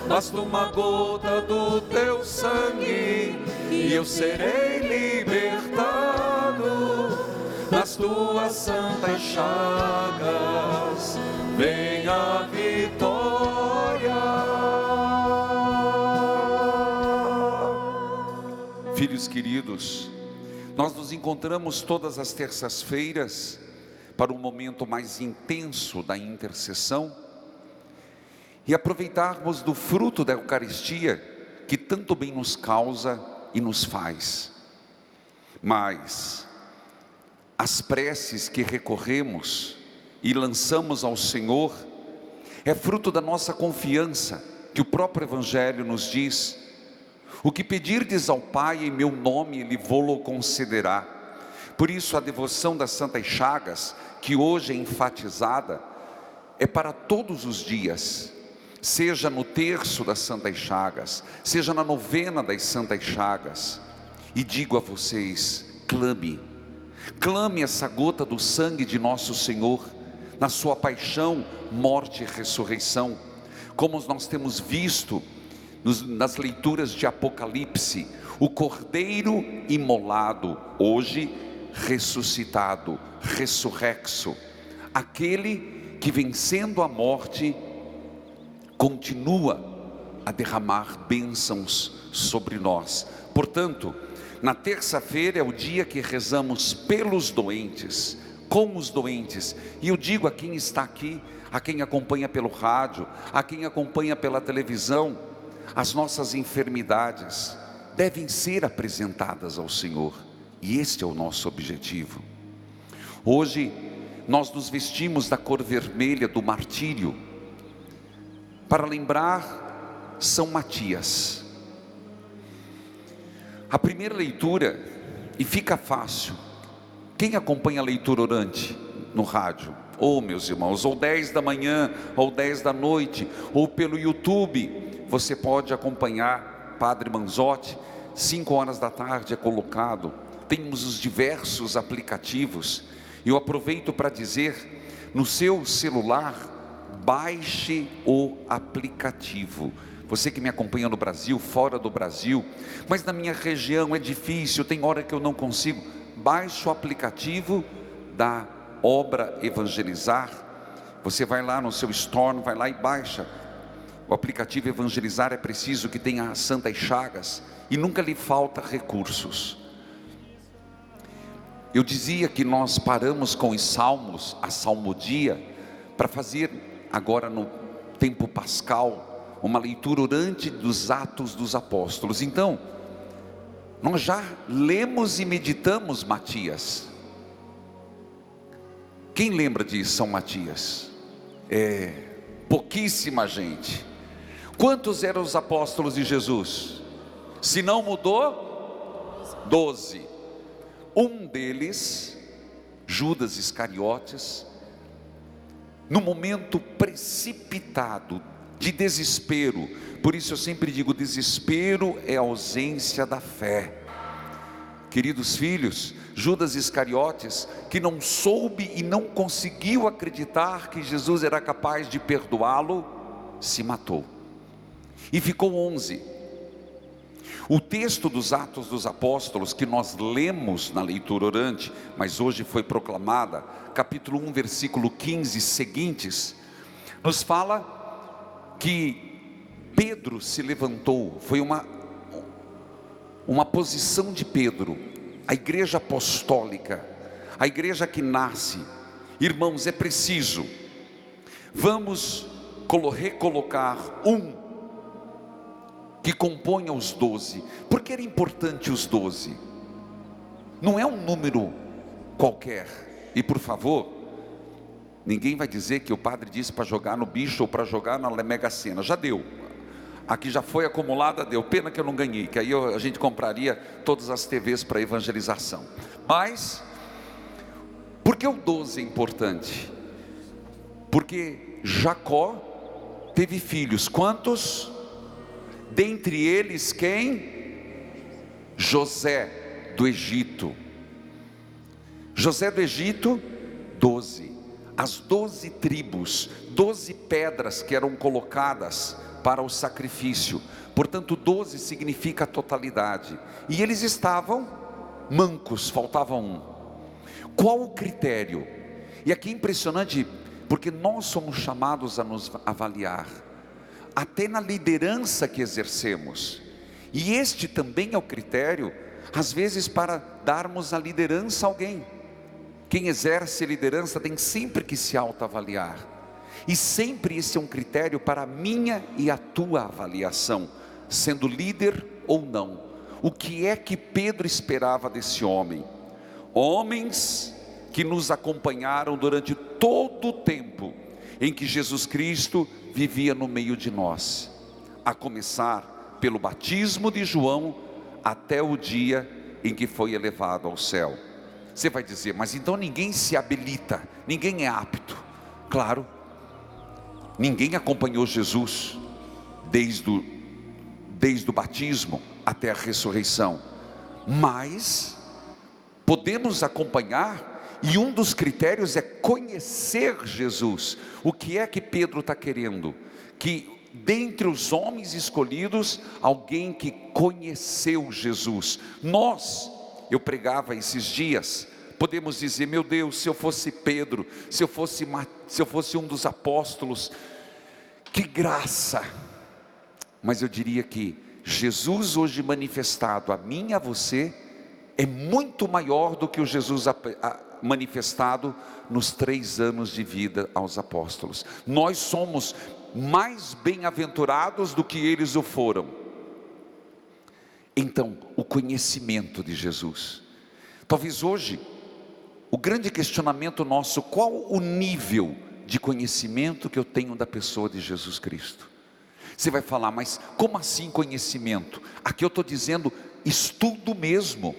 basta uma gota do teu sangue e eu serei libertado. Nas tuas santas chagas vem a vitória. Filhos queridos, nós nos encontramos todas as terças-feiras para um momento mais intenso da intercessão e aproveitarmos do fruto da Eucaristia que tanto bem nos causa e nos faz. Mas as preces que recorremos e lançamos ao Senhor é fruto da nossa confiança, que o próprio Evangelho nos diz: o que pedirdes ao Pai em meu nome, Ele vô-lo concederá. Por isso a devoção das Santas Chagas, que hoje é enfatizada, é para todos os dias, seja no terço das Santas Chagas, seja na novena das Santas Chagas. E digo a vocês, clame essa gota do sangue de nosso Senhor, na sua paixão, morte e ressurreição, como nós temos visto nas leituras de Apocalipse, o Cordeiro imolado, hoje ressuscitado, ressurrexo, aquele que vencendo a morte, continua a derramar bênçãos sobre nós. Portanto, na terça-feira é o dia que rezamos pelos doentes, com os doentes, e eu digo a quem está aqui, a quem acompanha pelo rádio, a quem acompanha pela televisão, as nossas enfermidades devem ser apresentadas ao Senhor, e este é o nosso objetivo. Hoje nós nos vestimos da cor vermelha do martírio, para lembrar São Matias. A primeira leitura, e fica fácil, quem acompanha a leitura orante no rádio, ou meus irmãos, ou 10 da manhã, ou 10 da noite, ou pelo YouTube, você pode acompanhar Padre Manzotti, 5 horas da tarde é colocado, temos os diversos aplicativos. Eu aproveito para dizer, no seu celular, baixe o aplicativo. Você que me acompanha no Brasil, fora do Brasil, mas na minha região é difícil, tem hora que eu não consigo, baixe o aplicativo da Obra Evangelizar. Você vai lá no seu store, vai lá e baixa o aplicativo Evangelizar. É preciso que tenha as Santas Chagas e nunca lhe falta recursos. Eu dizia que nós paramos com os salmos, a salmodia, para fazer agora no tempo pascal, uma leitura orante dos Atos dos Apóstolos. Então, nós já lemos e meditamos Matias. Quem lembra de São Matias? Pouquíssima gente. Quantos eram os apóstolos de Jesus? Se não mudou, 12. Um deles, Judas Iscariotes, no momento precipitado de desespero, por isso eu sempre digo, desespero é ausência da fé. Queridos filhos, Judas Iscariotes, que não soube e não conseguiu acreditar que Jesus era capaz de perdoá-lo, se matou, e ficou 11. O texto dos Atos dos Apóstolos, que nós lemos na leitura orante, mas hoje foi proclamada, capítulo 1, versículo 15 seguintes, nos fala que Pedro se levantou, foi uma posição de Pedro, a igreja apostólica, a igreja que nasce. Irmãos, é preciso, vamos recolocar que componha os 12. Por que era importante os 12? Não é um número qualquer. E por favor, ninguém vai dizer que o padre disse para jogar no bicho ou para jogar na Mega Sena. Já deu, aqui já foi acumulada, deu. Pena que eu não ganhei, que aí a gente compraria todas as TVs para evangelização. Mas, por que o 12 é importante? Porque Jacó teve filhos. Quantos? Dentre eles quem? José do Egito. José do Egito, 12. As 12 tribos, 12 pedras que eram colocadas para o sacrifício. Portanto, 12 significa a totalidade. E eles estavam mancos, faltava um. Qual o critério? E aqui é impressionante, porque nós somos chamados a nos avaliar, até na liderança que exercemos. E este também é o critério, às vezes, para darmos a liderança a alguém. Quem exerce liderança tem sempre que se autoavaliar. E sempre esse é um critério para a minha e a tua avaliação, sendo líder ou não. O que é que Pedro esperava desse homem? Homens que nos acompanharam durante todo o tempo em que Jesus Cristo vivia no meio de nós, a começar pelo batismo de João até o dia em que foi elevado ao céu. Você vai dizer, mas então ninguém se habilita, ninguém é apto. Claro, ninguém acompanhou Jesus desde o batismo até a ressurreição, mas podemos acompanhar, e um dos critérios é conhecer Jesus. O que é que Pedro está querendo? Que dentre os homens escolhidos, alguém que conheceu Jesus. Eu pregava esses dias, podemos dizer, meu Deus, se eu fosse Pedro, se eu fosse um dos apóstolos, que graça. Mas eu diria que Jesus hoje manifestado a mim e a você, é muito maior do que o Jesus manifestado nos 3 anos de vida aos apóstolos. Nós somos mais bem-aventurados do que eles o foram. Então, o conhecimento de Jesus. Talvez hoje, o grande questionamento nosso, qual o nível de conhecimento que eu tenho da pessoa de Jesus Cristo? Você vai falar, mas como assim conhecimento? Aqui eu estou dizendo estudo mesmo.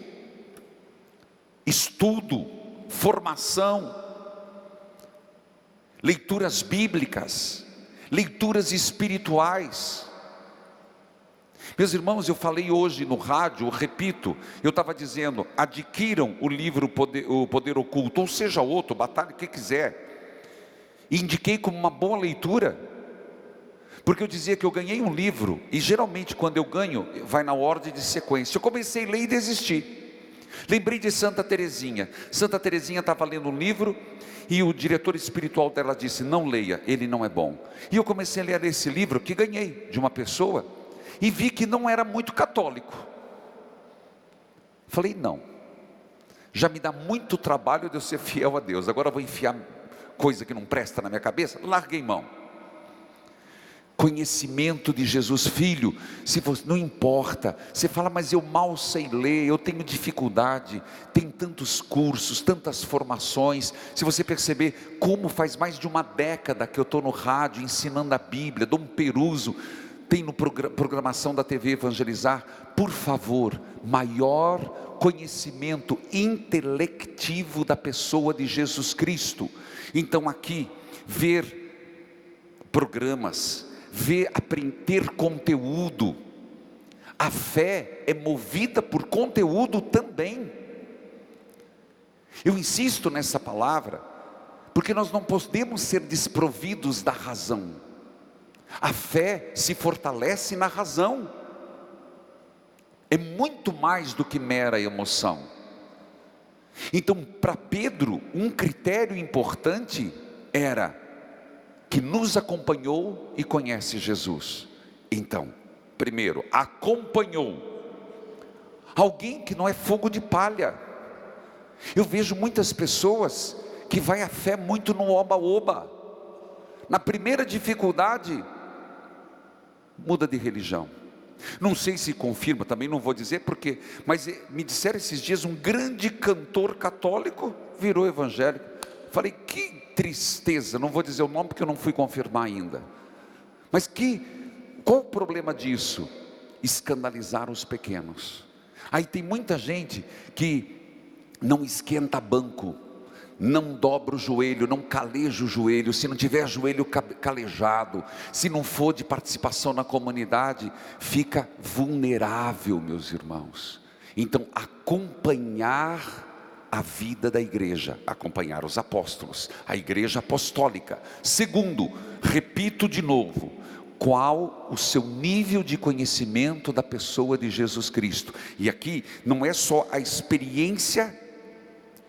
Estudo, formação, leituras bíblicas, leituras espirituais. Meus irmãos, eu falei hoje no rádio, eu repito, eu estava dizendo, adquiram o livro o Poder Oculto, ou seja outro, batalha o que quiser, e indiquei como uma boa leitura, porque eu dizia que eu ganhei um livro, e geralmente quando eu ganho, vai na ordem de sequência. Eu comecei a ler e desisti. Lembrei de Santa Teresinha. Santa Teresinha estava lendo um livro, e o diretor espiritual dela disse, não leia, ele não é bom. E eu comecei a ler esse livro, que ganhei de uma pessoa, e vi que não era muito católico. Falei, não, já me dá muito trabalho de eu ser fiel a Deus, agora eu vou enfiar coisa que não presta na minha cabeça. Larguei mão. Conhecimento de Jesus, filho, se você, não importa, você fala, mas eu mal sei ler, eu tenho dificuldade, tem tantos cursos, tantas formações. Se você perceber, como faz mais de uma década que eu estou no rádio, ensinando a Bíblia, Dom Peruso, tem no programação da TV Evangelizar. Por favor, maior conhecimento intelectivo da pessoa de Jesus Cristo. Então aqui, ver programas, aprender conteúdo. A fé é movida por conteúdo também. Eu insisto nessa palavra, porque nós não podemos ser desprovidos da razão. A fé se fortalece na razão. É muito mais do que mera emoção. Então, para Pedro, um critério importante era que nos acompanhou e conhece Jesus. Então, primeiro, acompanhou. Alguém que não é fogo de palha. Eu vejo muitas pessoas que vai a fé muito no oba-oba. Na primeira dificuldade, muda de religião. Não sei se confirma, também não vou dizer porque, mas me disseram esses dias, um grande cantor católico virou evangélico. Falei, que tristeza, não vou dizer o nome porque eu não fui confirmar ainda. Mas qual o problema disso? Escandalizar os pequenos. Aí tem muita gente que não esquenta banco, não dobra o joelho, não caleja o joelho, se não tiver joelho calejado, se não for de participação na comunidade, fica vulnerável, meus irmãos. Então, acompanhar a vida da igreja, acompanhar os apóstolos, a igreja apostólica. Segundo, repito de novo, qual o seu nível de conhecimento da pessoa de Jesus Cristo. E aqui não é só a experiência,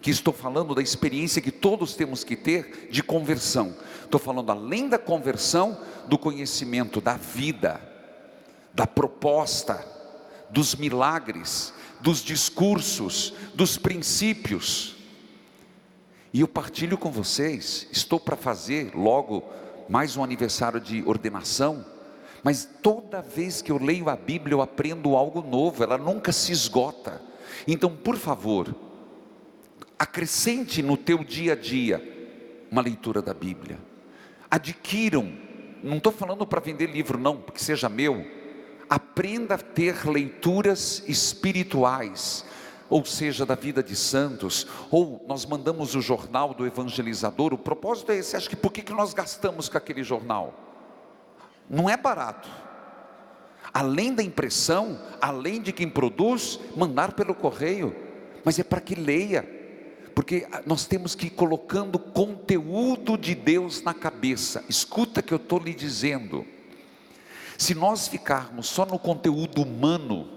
que estou falando da experiência que todos temos que ter de conversão. Estou falando além da conversão, do conhecimento da vida, da proposta, dos milagres, dos discursos, dos princípios. E eu partilho com vocês, estou para fazer logo mais um aniversário de ordenação, mas toda vez que eu leio a Bíblia eu aprendo algo novo, ela nunca se esgota. Então, por favor, acrescente no teu dia a dia uma leitura da Bíblia. Adquiram, não estou falando para vender livro não, porque seja meu. Aprenda a ter leituras espirituais, ou seja, da vida de santos, ou nós mandamos o jornal do evangelizador. O propósito é esse. Acho que por que nós gastamos com aquele jornal? Não é barato. Além da impressão, além de quem produz, mandar pelo correio, mas é para que leia, porque nós temos que ir colocando conteúdo de Deus na cabeça. Escuta que eu estou lhe dizendo. Se nós ficarmos só no conteúdo humano,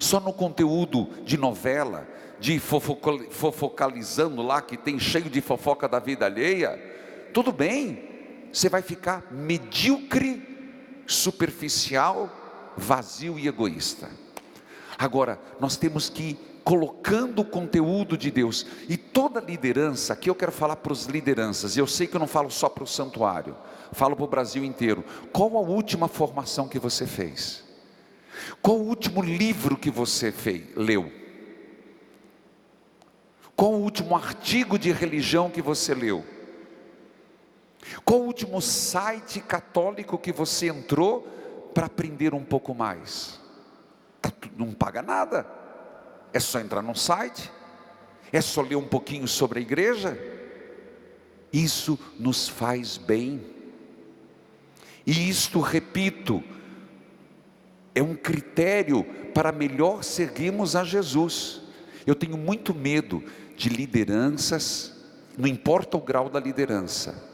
só no conteúdo de novela, de fofocalizando lá, que tem cheio de fofoca da vida alheia, tudo bem, você vai ficar medíocre, superficial, vazio e egoísta. Agora, nós temos que ir colocando o conteúdo de Deus. E toda liderança, aqui eu quero falar para os lideranças, e eu sei que eu não falo só para o santuário, falo para o Brasil inteiro. Qual a última formação que você fez? Qual o último livro que você leu? Qual o último artigo de religião que você leu? Qual o último site católico que você entrou para aprender um pouco mais? Não paga nada, é só entrar no site, é só ler um pouquinho sobre a igreja. Isso nos faz bem, e isto, repito, é um critério para melhor seguirmos a Jesus. Eu tenho muito medo de lideranças, não importa o grau da liderança,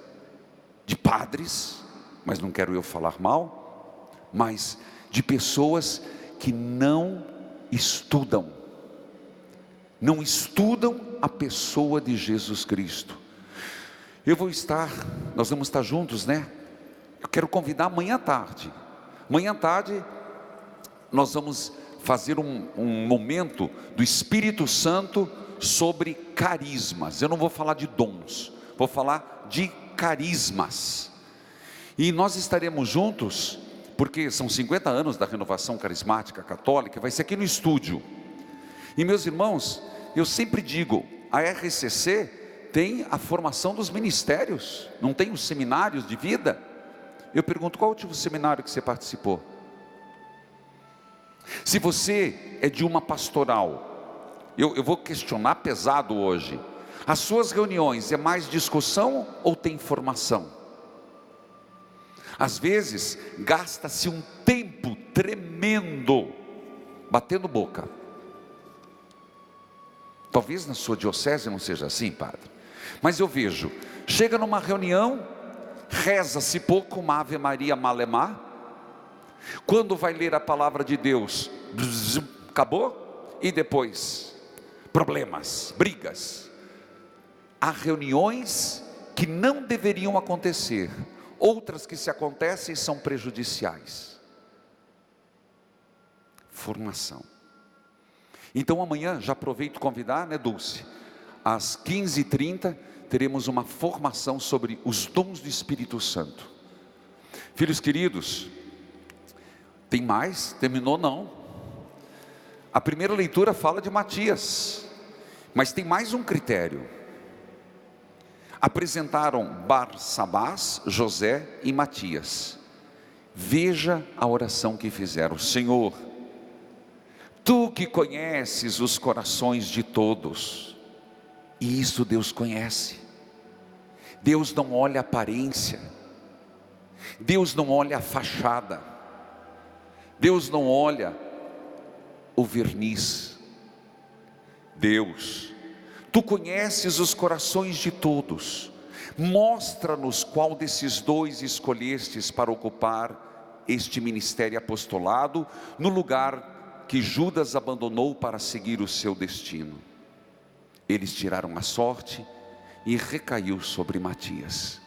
de padres, mas não quero eu falar mal, mas de pessoas que não estudam a pessoa de Jesus Cristo. Nós vamos estar juntos, né? Eu quero convidar amanhã à tarde. Amanhã à tarde nós vamos fazer um momento do Espírito Santo sobre carismas. Eu não vou falar de dons, vou falar de carismas. E nós estaremos juntos, porque são 50 anos da renovação carismática católica, vai ser aqui no estúdio. E meus irmãos, eu sempre digo, a RCC tem a formação dos ministérios, não tem os seminários de vida. Eu pergunto, qual é o último seminário que você participou? Se você é de uma pastoral, eu vou questionar pesado hoje. As suas reuniões é mais discussão ou tem formação? Às vezes gasta-se um tempo tremendo batendo boca. Talvez na sua diocese não seja assim, padre, mas eu vejo, chega numa reunião, reza-se pouco, uma Ave Maria Malemar. Quando vai ler a palavra de Deus, acabou, e depois, problemas, brigas. Há reuniões que não deveriam acontecer, outras que se acontecem são prejudiciais. Formação. Então amanhã, já aproveito convidar, né, Dulce? Às 15h30 teremos uma formação sobre os dons do Espírito Santo. Filhos queridos, tem mais? Terminou não. A primeira leitura fala de Matias, mas tem mais um critério. Apresentaram Barsabás, José e Matias. Veja a oração que fizeram. Senhor, Tu que conheces os corações de todos, e isso Deus conhece. Deus não olha a aparência, Deus não olha a fachada, Deus não olha o verniz. Deus, Tu conheces os corações de todos, mostra-nos qual desses dois escolhestes para ocupar este ministério apostolado no lugar que Judas abandonou para seguir o seu destino. Eles tiraram a sorte e recaiu sobre Matias.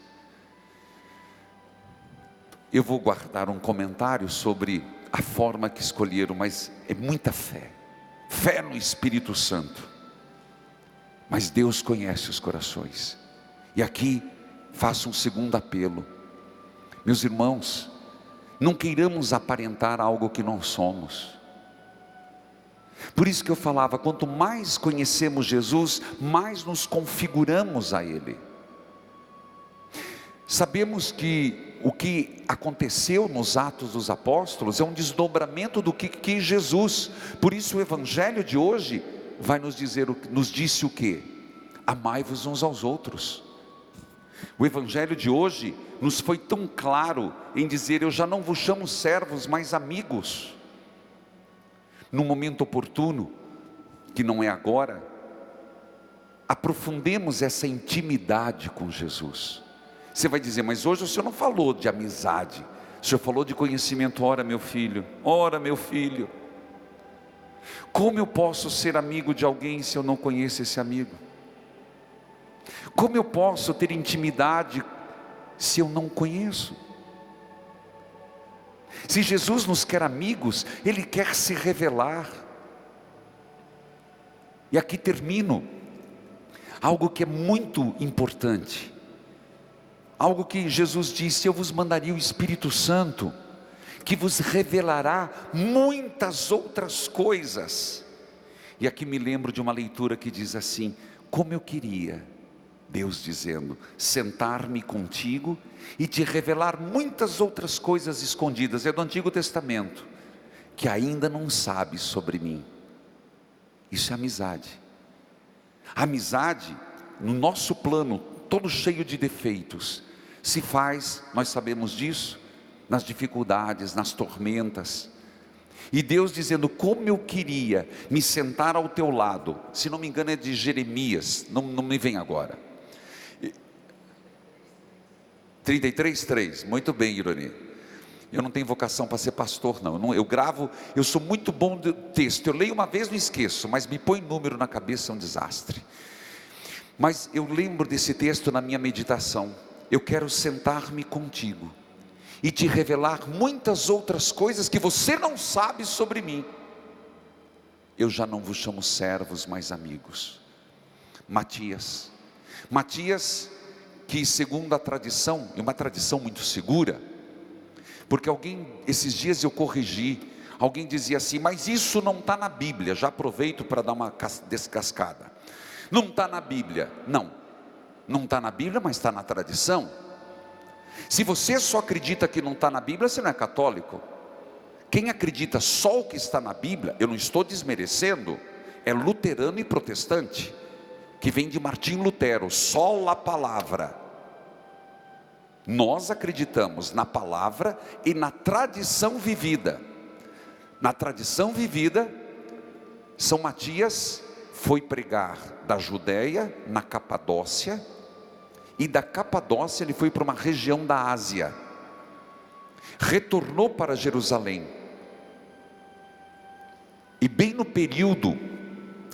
Eu vou guardar um comentário sobre a forma que escolheram, mas é muita fé, fé no Espírito Santo. Mas Deus conhece os corações. E aqui faço um segundo apelo. Meus irmãos, não queiramos aparentar algo que não somos. Por isso que eu falava, quanto mais conhecemos Jesus, mais nos configuramos a Ele. Sabemos que o que aconteceu nos Atos dos Apóstolos é um desdobramento do que quis Jesus. Por isso o Evangelho de hoje vai nos disse o quê? Amai-vos uns aos outros. O Evangelho de hoje nos foi tão claro em dizer: eu já não vos chamo servos, mas amigos. No momento oportuno, que não é agora, aprofundemos essa intimidade com Jesus. Você vai dizer: mas hoje o senhor não falou de amizade, o senhor falou de conhecimento. Ora meu filho, como eu posso ser amigo de alguém se eu não conheço esse amigo? Como eu posso ter intimidade se eu não conheço? Se Jesus nos quer amigos, Ele quer se revelar. E aqui termino, algo que é muito importante, algo que Jesus disse: eu vos mandaria o Espírito Santo, que vos revelará muitas outras coisas. E aqui me lembro de uma leitura que diz assim: como eu queria, Deus dizendo, sentar-me contigo e te revelar muitas outras coisas escondidas. É do Antigo Testamento, que ainda não sabes sobre mim. Isso é amizade. Amizade, no nosso plano, todo cheio de defeitos, se faz, nós sabemos disso, nas dificuldades, nas tormentas. E Deus dizendo: como eu queria me sentar ao teu lado. Se não me engano é de Jeremias, não me vem agora. 33:3, muito bem, Ironi. Eu não tenho vocação para ser pastor não, eu gravo, eu sou muito bom de texto, eu leio uma vez não esqueço, mas me põe número na cabeça é um desastre. Mas eu lembro desse texto na minha meditação: eu quero sentar-me contigo e te revelar muitas outras coisas que você não sabe sobre mim. Eu já não vos chamo servos, mas amigos. Matias, que segundo a tradição, e uma tradição muito segura, porque alguém, esses dias eu corrigi, alguém dizia assim: mas isso não está na Bíblia. Já aproveito para dar uma descascada. Não está na Bíblia. Não está na Bíblia, mas está na tradição. Se você só acredita que não está na Bíblia, você não é católico. Quem acredita só o que está na Bíblia, eu não estou desmerecendo, é luterano e protestante, que vem de Martim Lutero, só a palavra. Nós acreditamos na palavra e na tradição vivida. Na tradição vivida, São Matias foi pregar da Judéia na Capadócia, e da Capadócia ele foi para uma região da Ásia, retornou para Jerusalém, e bem no período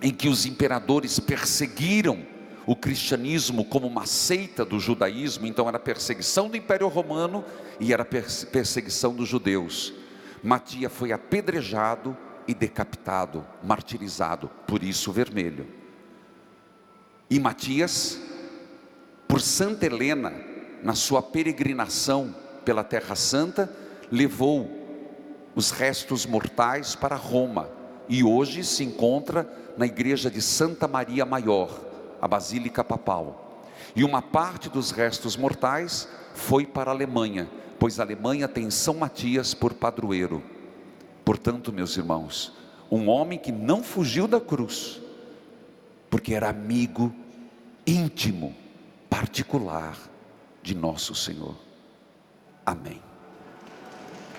em que os imperadores perseguiram o cristianismo como uma seita do judaísmo, então era perseguição do Império Romano e era perseguição dos judeus, Matias foi apedrejado e decapitado, martirizado, por isso vermelho. E Matias, por Santa Helena, na sua peregrinação pela Terra Santa, levou os restos mortais para Roma, e hoje se encontra na igreja de Santa Maria Maior, a Basílica Papal. E uma parte dos restos mortais foi para a Alemanha, pois a Alemanha tem São Matias por padroeiro. Portanto, meus irmãos, um homem que não fugiu da cruz, porque era amigo íntimo, particular de nosso Senhor. Amém.